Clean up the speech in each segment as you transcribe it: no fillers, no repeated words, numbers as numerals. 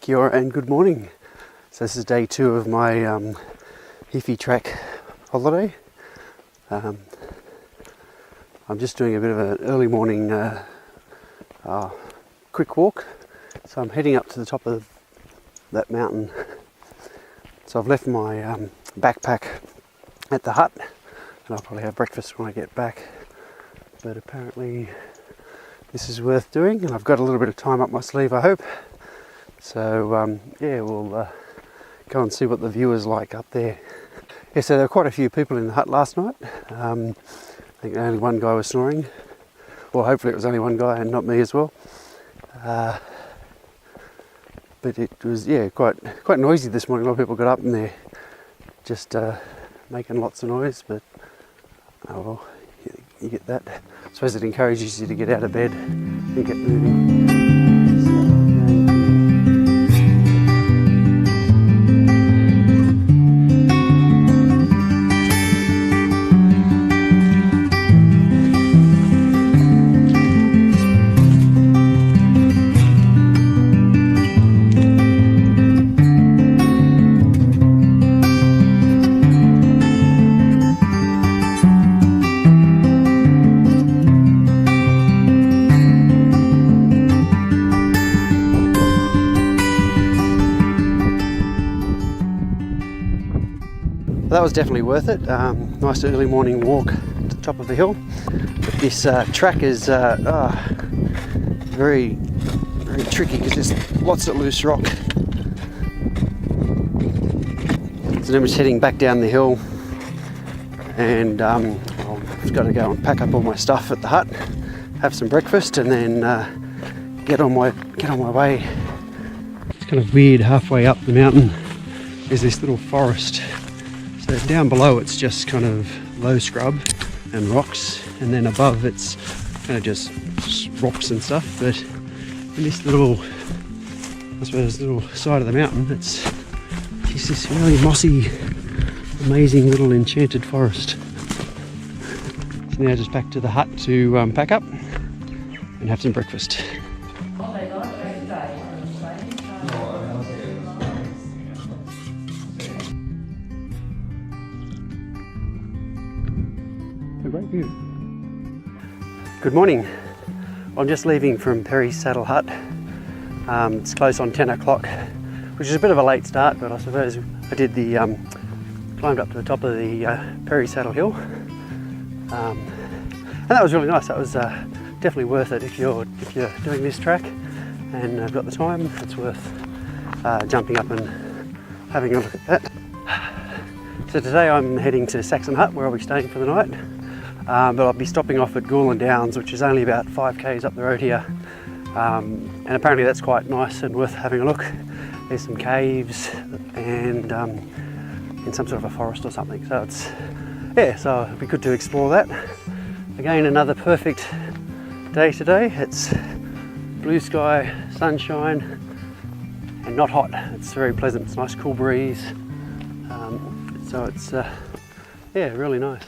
Kia ora and good morning. So this is day 2 of my Heaphy Track holiday. I'm just doing a bit of an early morning quick walk. So I'm heading up to the top of that mountain. So I've left my backpack at the hut and I'll probably have breakfast when I get back. But apparently this is worth doing and I've got a little bit of time up my sleeve, I hope. So yeah, we'll go and see what the view is like up there. Yeah, so there were quite a few people in the hut last night. I think only one guy was snoring. Well, hopefully it was only one guy and not me as well. But it was, yeah, quite noisy this morning. A lot of people got up and they're just making lots of noise, but oh well, you get that. I suppose it encourages you to get out of bed and get moving. That was definitely worth it. Nice early morning walk to the top of the hill. But this track is very tricky because there's lots of loose rock. So then we're just heading back down the hill, and I've got to go and pack up all my stuff at the hut, have some breakfast, and then get on my way. It's kind of weird. Halfway up the mountain is this little forest. So down below it's just kind of low scrub and rocks, and then above it's kind of just rocks and stuff. But in this little, I suppose, little side of the mountain, it's just this really mossy, amazing little enchanted forest. So now just back to the hut to pack up and have some breakfast. A great view. Good morning. I'm just leaving from Perry's Saddle Hut. It's close on 10 o'clock, which is a bit of a late start, but I suppose I did the climbed up to the top of the Perry Saddle Hill, and that was really nice. That was definitely worth it if you're doing this track and have got the time. It's worth jumping up and having a look at that. So today I'm heading to Saxon Hut, where I'll be staying for the night. But I'll be stopping off at Gorland Downs, which is only about 5 k's up the road here, and apparently that's quite nice and worth having a look. There's some caves and in some sort of a forest or something, so it's, yeah, so it'd be good to explore that. Again, another perfect day today. It's blue sky, sunshine, and not hot. It's very pleasant. It's a nice cool breeze, so it's yeah, really nice.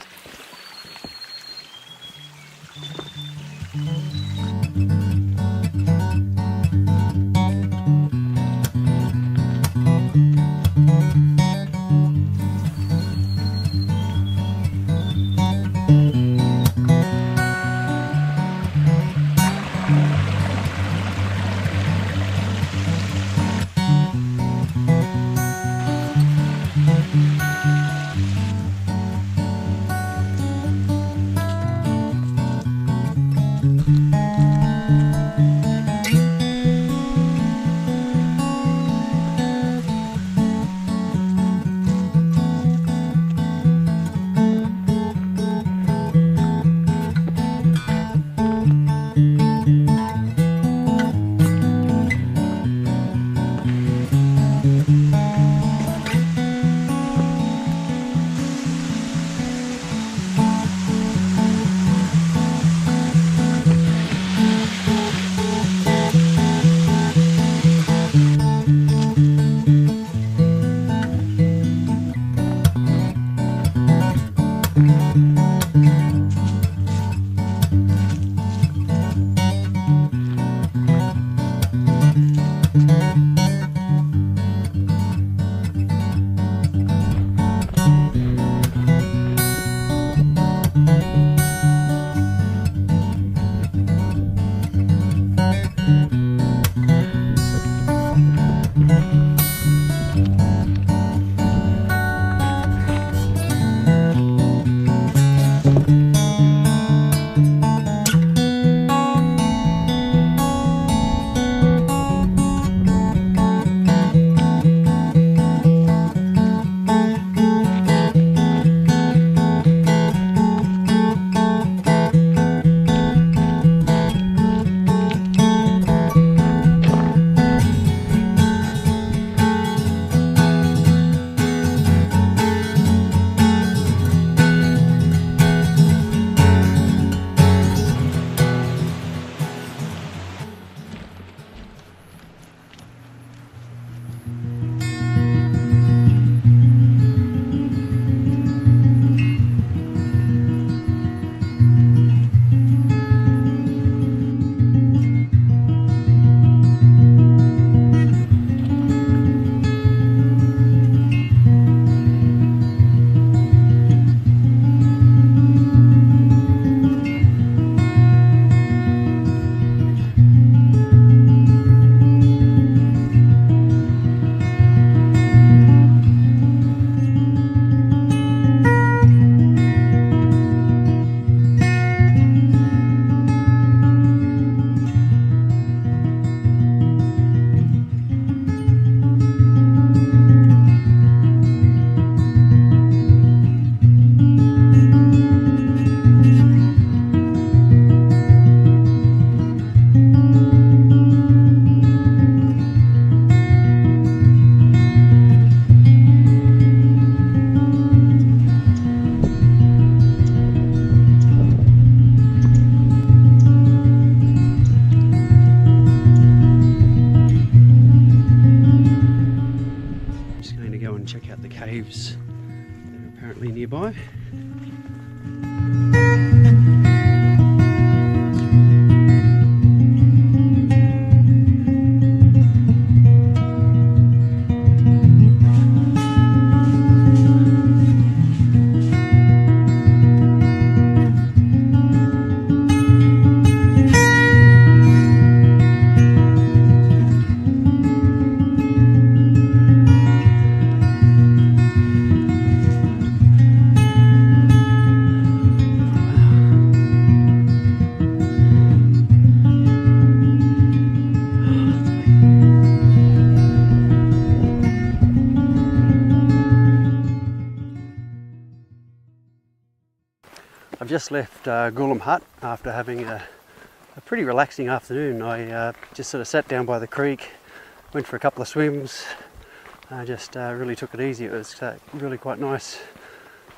just left Gulham Hut after having a pretty relaxing afternoon. I just sort of sat down by the creek, went for a couple of swims, just really took it easy. It was really quite nice.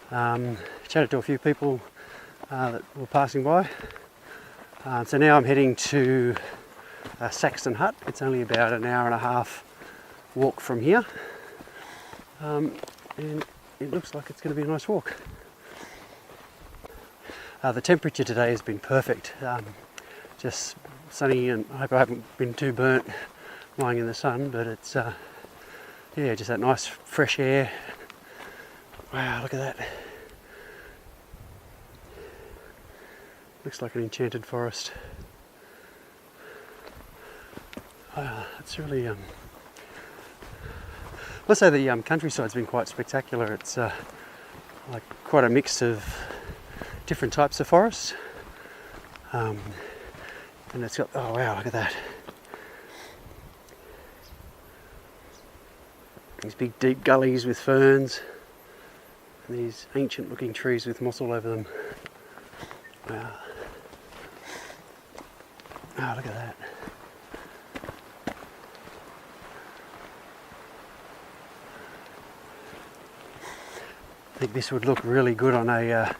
Chatted to a few people that were passing by. So now I'm heading to Saxon Hut. It's only about an hour and a half walk from here, and it looks like it's going to be a nice walk. The temperature today has been perfect, just sunny, and I hope I haven't been too burnt lying in the sun, but it's yeah, just that nice fresh air. Wow, look at that. Looks like an enchanted forest. It's really let's say the countryside's been quite spectacular. It's like quite a mix of different types of forests, and it's got, oh wow, look at that, these big deep gullies with ferns and these ancient looking trees with moss all over them. Wow. Oh, look at that. I think this would look really good on a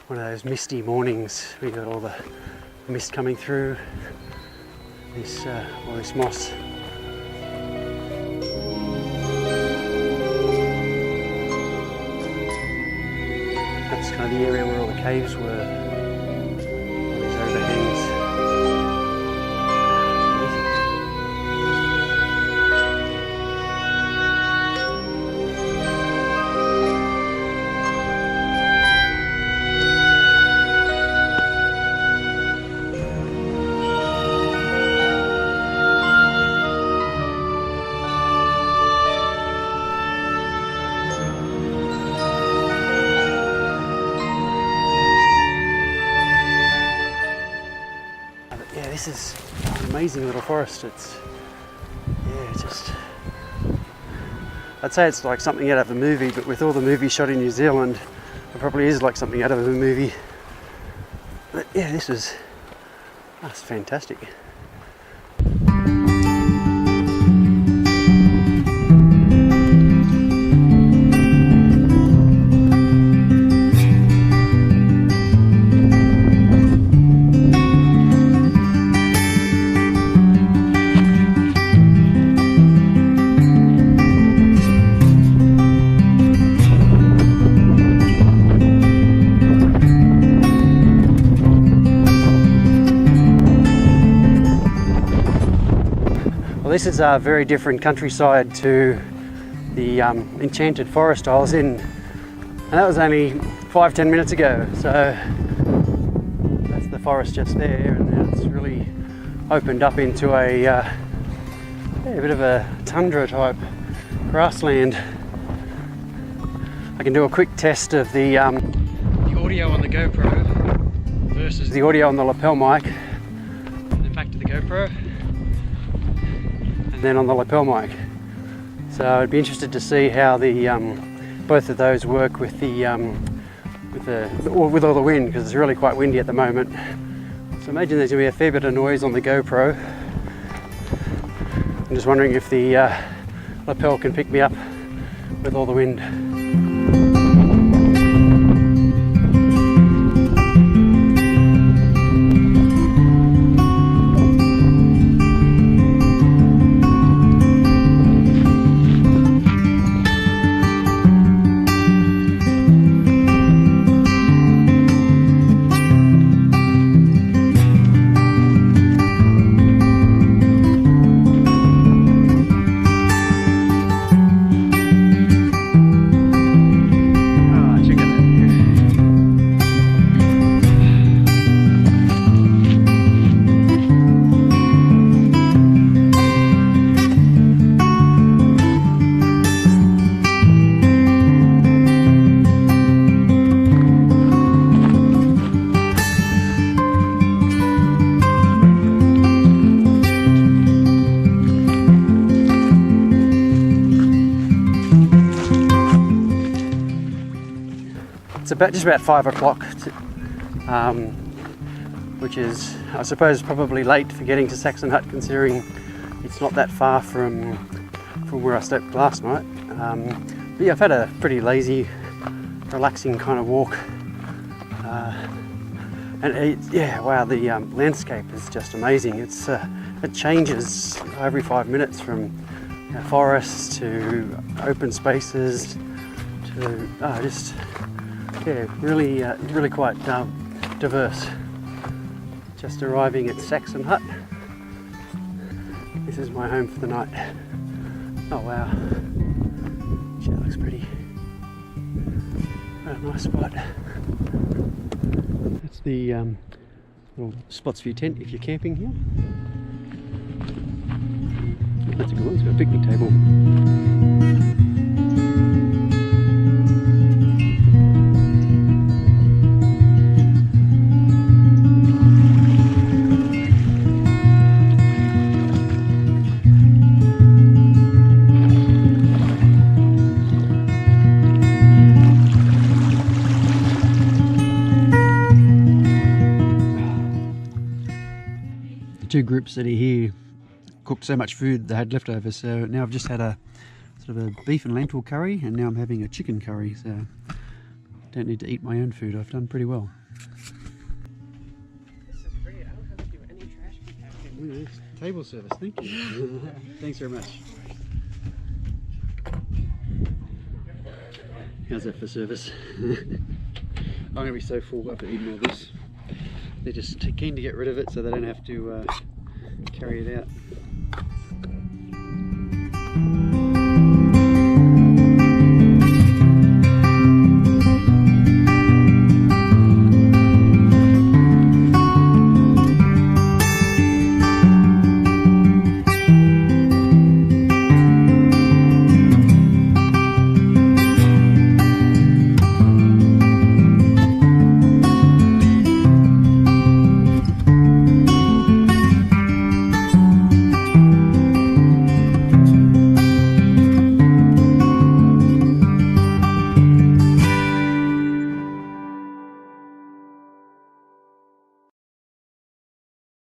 one of those misty mornings. We got all the mist coming through this all this moss. That's kind of the area where all the caves were. All these overhangs. This is an amazing little forest. It's, yeah, just, I'd say it's like something out of a movie, but with all the movies shot in New Zealand, it probably is like something out of a movie. But yeah, that's fantastic. This is a very different countryside to the enchanted forest I was in, and that was only 5-10 minutes ago. So that's the forest just there, and now it's really opened up into a bit of a tundra type grassland. I can do a quick test of the audio on the GoPro versus the audio on the lapel mic, and then back to the GoPro, and then on the lapel mic. So I'd be interested to see how the both of those work with with all the wind, because it's really quite windy at the moment. So imagine there's going to be a fair bit of noise on the GoPro. I'm just wondering if the lapel can pick me up with all the wind. It's just about 5 o'clock which is, I suppose, probably late for getting to Saxon Hut, considering it's not that far from where I slept last night. But yeah, I've had a pretty lazy, relaxing kind of walk, and yeah, wow, the landscape is just amazing. It changes every 5 minutes from forests to open spaces to just really quite diverse. Just arriving at Saxon Hut. This is my home for the night. Oh wow, gee, that looks pretty. What a nice spot. That's the little spots for your tent if you're camping here. That's a good one, it's got a picnic table. The two groups that are here cooked so much food they had leftovers, so now I've just had a sort of a beef and lentil curry, and now I'm having a chicken curry, so I don't need to eat my own food. I've done pretty well. This is great. I don't have to do any trash compacting. Table service, thank you. Thanks very much. How's that for service? I'm going to be so full after eating all this. They're just keen to get rid of it so they don't have to carry it out.